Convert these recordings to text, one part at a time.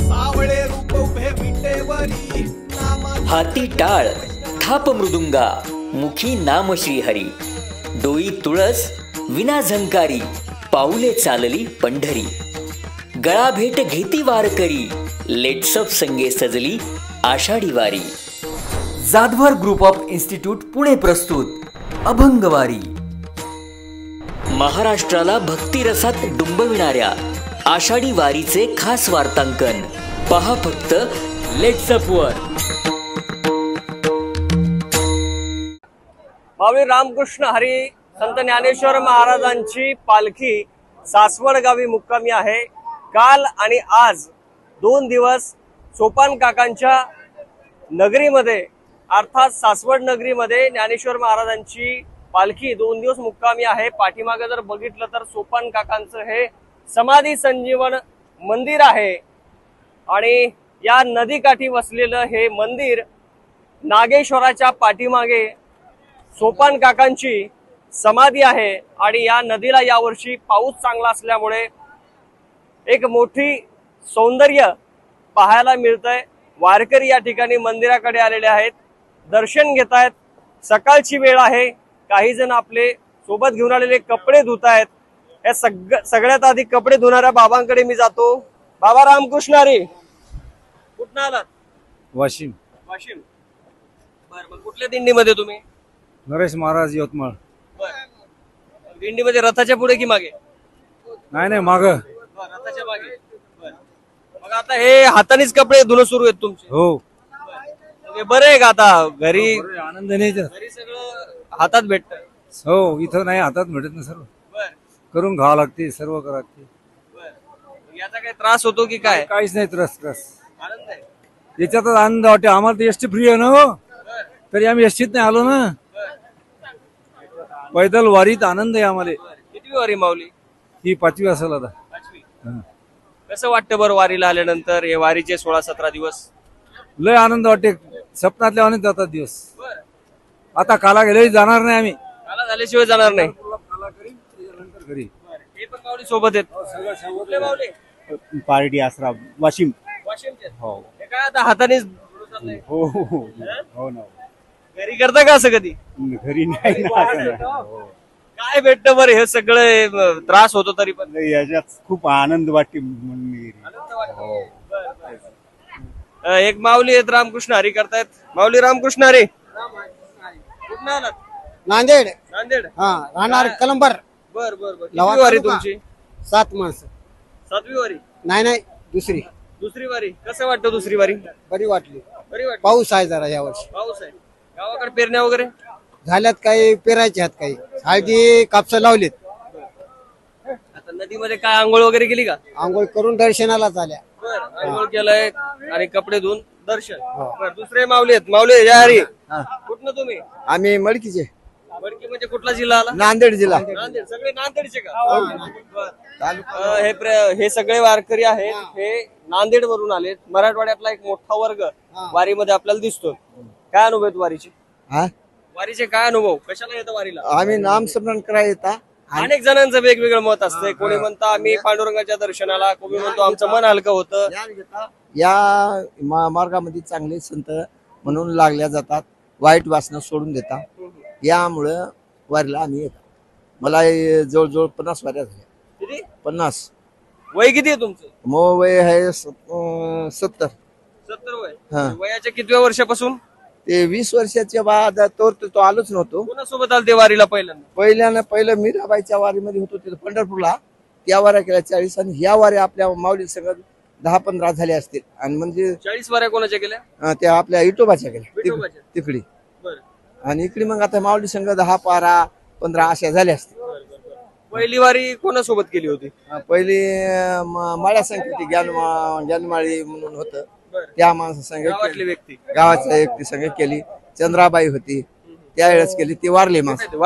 सावळे रूप उभे विटेवरी हाती टाळ थाप मृदुंगा मुखी नाम श्रीहरी डोई तुळस विना झंकारी पाऊले चालली पंढरी गळा भेट घेती वारकरी लेट्सअप संगे सजली आषाढी वारी। Jadhavar group of institute Pune प्रस्तुत अभंगवारी। महाराष्ट्राला भक्तिरसात डुंबविणाऱ्या आषाढी वारीचे खास वार्तांकन पहा फक्त लेट्सअप वर। माऊली रामकृष्ण हरी संत ज्ञानेश्वर महाराजांची पालखी सासवड गावी मुक्कामी आहे। काल आणि आज 2 दिवस सोपान काकांच्या नगरीमध्ये अर्थात सासवड नगरीमध्ये ज्ञानेश्वर महाराजांची पालखी 2 दिवस मुक्कामी आहे। पाठीमागे जर बघितलं तर सोपान काकांचं हे समाधी संजीवन मंदिर आहे आणि या नदीकाठी वसलेलं हे मंदिर नागेश्वराच्या पाठीमागे सोपान काकांची समाधी आहे आणि या नदीला यावर्षी पाऊस चांगला असल्यामुळे एक मोठी सौंदर्य पाहायला मिळतंय। वारकरी या ठिकाणी मंदिराकडे आलेले आहेत, दर्शन घेत आहेत। सकाळची वेळ आहे, काही जण आपले सोबत घेऊन आलेले कपडे धुत आहेत। या सगळ्यात आधी कपडे धुणाऱ्या बाबांकडे मी जातो। बाबा रामकृष्ण हरी, कुठं आलात? वाशिम। वाशिम, बरं मग कुठल्या दिंडीमध्ये तुम्ही? नरेश महाराज यवतमाळ। दिंडीमध्ये रथाच्या पुढे की मागे? नाही माग। रथाच्या मागे। मग आता हे हातानेच कपडे धुणं सुरू आहेत तुमचे? हो। बरं आहे का आता घरी? आनंद नाही, घरी सगळं हातात भेटत? हो, इथं नाही हातात भेटत ना, सर्व करून घ्यावं लागते, सर्व करावं लागते। याचा काही त्रास होतो की काय? काहीच नाही त्रास। आनंद आहे, याच्यातच आनंद वाटते आम्हाला। तर एसटी फ्री आहे ना, हो तरी आम्ही एसटीत नाही आलो ना। पैदल वारीत आनंद आहे आम्हाला। किती वारी माऊली? ही 5वी असेल आता। 5वी। कसं वाटतं बरं वारीला आल्यानंतर? हे वारीचे 16-17 दिवस लय आनंद वाटते, स्वप्नातल्या अनेक जातात दिवस। आता काला गेले जाणार नाही आम्ही, काला झाल्याशिवाय जाणार नाही। घरी हे पण माऊली सोबत आहेत? कुठले माऊली? पारडी आसरा, वाशिम। वाशिमचे? हो। हे काय आता हातानेच? हो हो हो ना। घरी करता का असं कधी? घरी नाही ना। काय भेटतं बरं? हे सगळं त्रास होतो तरी पण याच्यात खूप आनंद वाटते। एक माऊली आहेत रामकृष्ण हरी करतायत। माऊली रामकृष्ण हरी, कुठं आलात? नांदेड। नांदेड, हा, राहणार कलंबर। बर बर बर। किती वारी तुमची? 7 माणसं। 7वी वारी? नाही, दुसरी वारी। कसं वाटतं दुसरी वारी? बरी वाटली। बरी वाटत? पाऊस आहे जरा यावर्षी। पाऊस आहे। गावाकडे पेरण्या वगैरे झाल्यात, काही पेरायचे आहेत, काही हळदी कापसं लावलीत। आता नदीमध्ये काय आंघोळ वगैरे केली का? आंघोळ करून दर्शनाला झाल्या। आंघोळ केलंय आणि कपडे धुवून दर्शन। बरं, दुसरे माऊली आहेत? माऊली जय हरी, कुठनं तुम्ही? आम्ही मडकीचे। मडकी म्हणजे कुठला जिल्हा आला? नांदेड जिल्हा। नांदेड, सगळे नांदेडचे का? हे सगळे वारकरी आहेत, हे नांदेड वरून आलेत। मराठवाड्यातला एक मोठा वर्ग वारीमध्ये आपल्याला दिसतो। काय अनुभव आहेत वारीचे? वारीचे काय अनुभव? कशाला येतं वारीला? आम्ही नामस्मरण करायला येता। अनेक जणांचं वेगवेगळं मत असतंय। कोणी म्हणतं आम्ही पांडुरंगाच्या दर्शनाला, कोणी म्हणतो आमचं मन हलकं होतं। या मार्गामध्ये चांगले संत म्हणून लागल्या जातात, वाईट वासना सोडून देतात। यामुळं वारीला आम्ही येतो। मला जवळजवळ 50 वाऱ्या झाल्या। किती? 50। वय किती आहे तुमचं? मग वय आहे 70। 70 वय। वयाच्या कितव्या वर्षापासून? ते 20 वर्षाच्या बाद तो आलोच नव्हतो। कोणासोबत आलं ते वारीला? पहिलं मीराबाईच्या वारीमध्ये होतो तिथं पंढरपूरला। त्या वाऱ्या केल्या 40 आणि ह्या वाऱ्या आपल्या माऊली संघ 10-15 झाले असतील। आणि म्हणजे 40 वाऱ्या कोणाच्या केल्या? त्या आपल्या इटोबाच्या केल्या तिकडे। बरं। आणि इकडे मग आता माऊली संघ 10-12-15 अशा झाल्या असतील। पहिली वारी कोणासोबत केली होती? पहिली माळ्या संघ होती, ज्ञानमाळी म्हणून होतं, त्या माणसा संघ व्यक्ती, गावाच्या व्यक्ती संघ केली। चंद्राबाई होती, त्यावेळेस केली, ती वारली माणसं।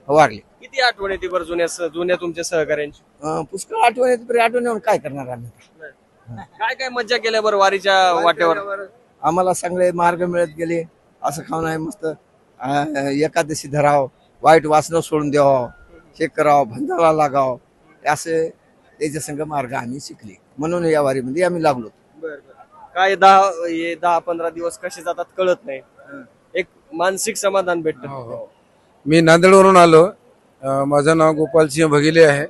वारली। किती आठवण येते बरं जुन्या तुमच्या सहकार्यांची? पुष्कळ आठवण येते, आठवण येऊन काय करणार आम्ही? काय काय मज्जा केल्या बरं वारीच्या वाटेवर? आम्हाला चांगले मार्ग मिळत गेले। असं खाऊन आहे मस्त एकादशी धराव, वाईट वासना सोडून द्यावं, हे करावं, भंडारा लागाव, असे त्याच्या संग मार्ग आम्ही शिकले। म्हणून या वारीमध्ये आम्ही लागलो। काय 10-15 दिवस कसे जातात कळत नाही, एक मानसिक समाधान भेटतं. मी नांदेडवरून आलो. माझं नाव गोपालसिंह भगिले आहे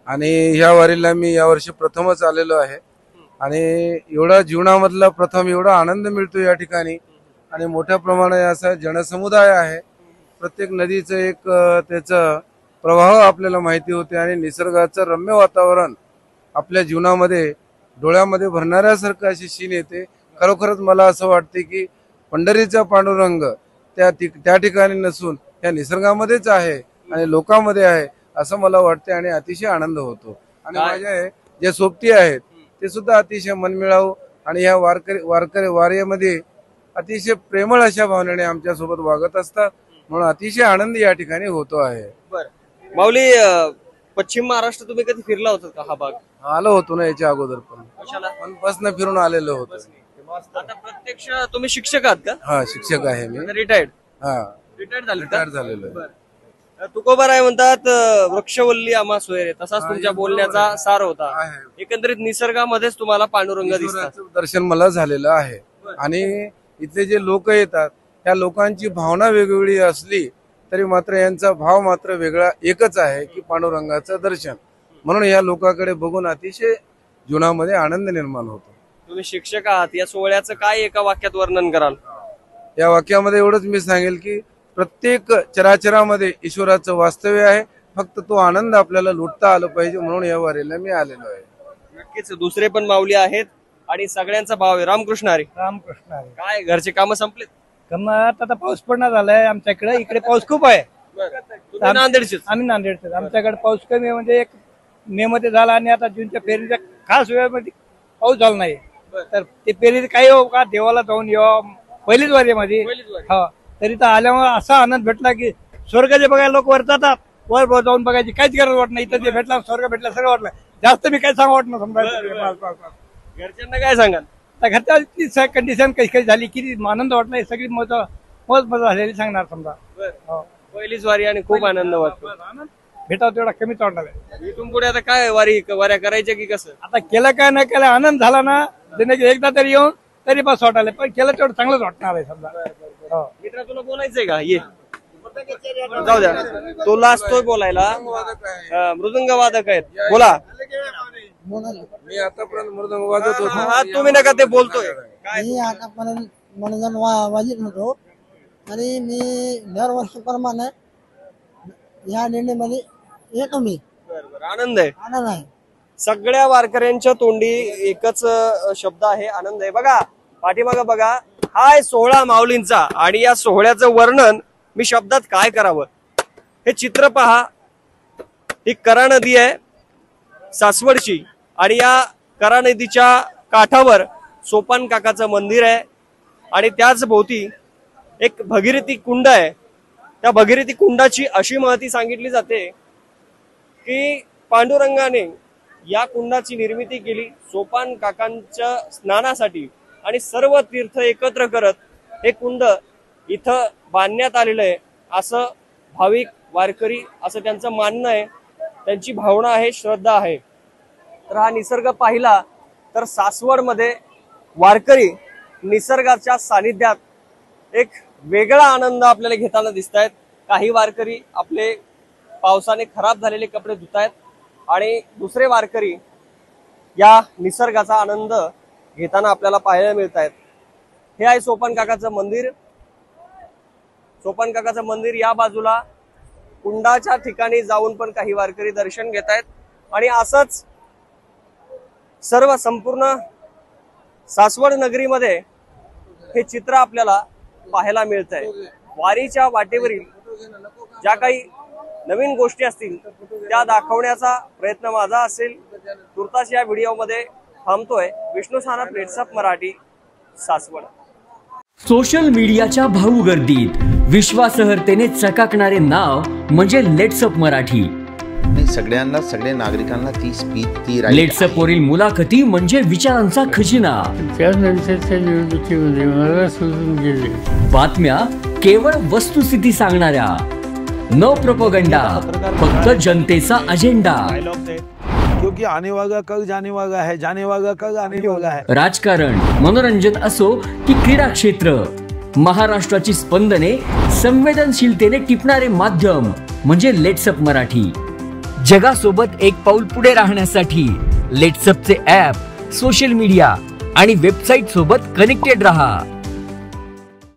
आणि ह्या वारीला मी यावर्षी प्रथमच आलेलो आहे आणि एवढा जीवनामधला प्रथम एवढा आनंद मिळतो या ठिकाणी आणि मोठ्या प्रमाणात असा जनसमुदाय आहे. प्रत्येक नदीचं एक त्याचं प्रवाह आपल्याला माहिती होते आणि निसर्गाचं रम्य वातावरण आपल्या जीवनामध्ये डोळ्यामध्ये भरणाऱ्यासारखं अशी शीन येते. खरोखरच मला असं वाटते की पंढरीचा पांडुरंग त्या ठिकाणी नसून त्या निसर्गामध्येच आहे आणि लोकांमध्ये आहे असं मला वाटते आणि अतिशय आनंद होतो. आणि माझे जे सोबती आहेत ते सुद्धा अतिशय मनमिळावू आणि ह्या वारीमध्ये अतिशय प्रेमळ अशा भावनेने आमच्या सोबत वागत असतात म्हणून अतिशय आनंद या ठिकाणी होतो आहे. माऊली, पश्चिम महाराष्ट्र तुम्ही कधी फिरला होता का? हा भाग आलो होतो ना याच्या अगोदर पण बसनं फिरून आलेलो होतो. आता प्रत्यक्ष तुम्ही शिक्षक आहात का? हा, शिक्षक आहे मी. रिटायर्ड रिटायर्ड झालेलो आहे. तुकोबाराय म्हणतात वृक्षवल्ली आम्हा सोयरे, तसाच तुमच्या बोलण्याचा सार होता. एकंदरीत निसर्गामध्येच तुम्हाला पांडुरंग दिसतात. दर्शन मला झालेलं आहे आणि इथले जे लोक येतात त्या लोकांची भावना वेगवेगळी असली तरी मात्र यांचा भाव मात्र वेगळा एकच आहे की पांडुरंगाचं दर्शन. म्हणून या लोकांकडे बघून अतिशय जीवनामध्ये आनंद निर्माण होतो. तुम्ही शिक्षक आहात, या सोहळ्याचं काय एका वाक्यात वर्णन कराल? या वाक्यामध्ये एवढंच मी सांगेल की प्रत्येक चराचरामध्ये ईश्वराचं वास्तव्य आहे, फक्त तो आनंद आपल्याला लुटता आला पाहिजे म्हणून या वारीला मी आलेलो आहे. नक्कीच दुसरे पण माऊली आहेत आणि सगळ्यांचा भाव आहे. रामकृष्ण हरी. रामकृष्ण हरी. काय घरचे काम संपलेत? आता पाऊस पडणार झालाय आमच्याकडे, इकडे पाऊस खूप आहे. नांदेडचे? आम्ही नांदेडचे. आमच्याकडे पाऊस कमी म्हणजे एक मे मध्ये झाला आणि आता जूनच्या पेरणीच्या खास वेळेमध्ये पाऊस झाला नाही. तर ते पेरणी काही हो का देवाला जाऊन येवा, पहिलीच वारी माझी. हा, तरी तर आल्यामुळे असा आनंद भेटला की स्वर्गाचे बघायला लोक वर जातात, वर जाऊन बघायची काहीच गरज वाटत नाही. इथं जे भेटला स्वर्ग भेटला सगळं वाटलं. जास्त मी काय सांगा वाटलं समजा. घरच्यांना काय सांगाल? घरच्या कंडिशन कशी कशी झाली, किती आनंद वाटला, सगळी मजा झालेली सांगणार समजा. पहिलीच वारी आणि खूप आनंद वाटतो. भेटाव तेवढा कमीच वाटला. इथून पुढे आता काय वाऱ्या करायच्या की कसं? आता केलं काय नाही केलं, आनंद झाला ना एकदा तरी येऊन तरी बस वाटायला, पण केलं तेवढं चांगलंच वाटणार आहे समजा. मित्रा, तुला बोलायचंय का? ये जाऊ द्या, तो लास्ट तोय बोलायला. मृदंग वादक आहेत, बोला. मी आतापर्यंत मृदंग वाजत होतो. तुम्ही नका, ते बोलतोय. मी आतापर्यंत मनोरंजन वाजित होतो आणि मी दरवर्षीप्रमाणे या दिंडीमध्ये येतो. मी आनंद आहे, आनंद आहे. सगळ्या वारकऱ्यांच्या तोंडी एकच शब्द आहे, आनंद आहे. बघा पाठीमागं बघा, हाय सोहळा माऊलींचा आणि या सोहळ्याचं वर्णन मी शब्दात काय करावं. हे चित्र पहा, ही करा नदी आहे सासवडची आणि या करा नदीच्या काठावर सोपान काकाचं मंदिर आहे आणि त्याच भोवती एक भगीरथी कुंड आहे. त्या भगीरथी कुंडाची अशी महती सांगितली जाते की पांडुरंगाने या कुंडाची निर्मिती केली सोपान काकांच्या स्नानासाठी आणि सर्व तीर्थ एकत्र करत हे कुंड इथं बांधण्यात आलेलं आहे असं भाविक वारकरी असं त्यांचं मानणं आहे, त्यांची भावना आहे, श्रद्धा आहे. तर हा निसर्ग पाहिला तर सासवडमध्ये वारकरी निसर्गाच्या सानिध्यात एक वेगळा आनंद आपल्याला घेताना दिसत आहेत. काही वारकरी आपले पावसाने खराब झालेले कपडे धुत आहेत आणि दुसरे वारकरी या निसर्गाचा आनंद घेताना आपल्याला पाहायला मिळत आहेत. हे आहे सोपान काकाचं मंदिर. सोपान काकाचं मंदिर या बाजूला कुंडाच्या ठिकाणी जाऊन पण काही वारकरी दर्शन घेत आहेत आणि असंच सर्व संपूर्ण सासवड नगरीमध्ये हे चित्र आपल्याला पाहायला मिळत आहे. वारीच्या वाटेवरील ज्या काही नवीन गोष्टी असतील त्या दाखवण्याचा प्रयत्न माझा असेल. तुर्तास या व्हिडिओमध्ये थांबतोय. विष्णू सानप, लेट्सअप मराठी, सासवड. सोशल मीडियाच्या भाऊ गर्दीत विश्वासार्हतेने चकाकणारे नाव म्हणजे लेट्सअप मराठी. सगळ्यांना, सगळ्या नागरिकांना ती स्पीच, ती लेट्सअप वरील मुलाखती म्हणजे विचारांचा खजिना. त्यानंतरच्या निवडणुकीमध्ये मला सोडून गेले. बातम्या केवळ वस्तुस्थिती सांगणाऱ्या, न प्रोपगंडा, फक्त जनतेचा अजेंडा. क्योंकि आने वाला कल जाने वाला है, जाने वाला कल आने वाला है. राजकारण, मनोरंजन असो की क्रीडा क्षेत्र, महाराष्ट्राची स्पंदने संवेदनशीलतेने टिपणारे माध्यम म्हणजे लेट्सअप मराठी. जगासोबत एक पाऊल पुढे राहण्यासाठी लेट्सअपचे ॲप, सोशल मीडिया आणि वेबसाईट सोबत कनेक्टेड रहा.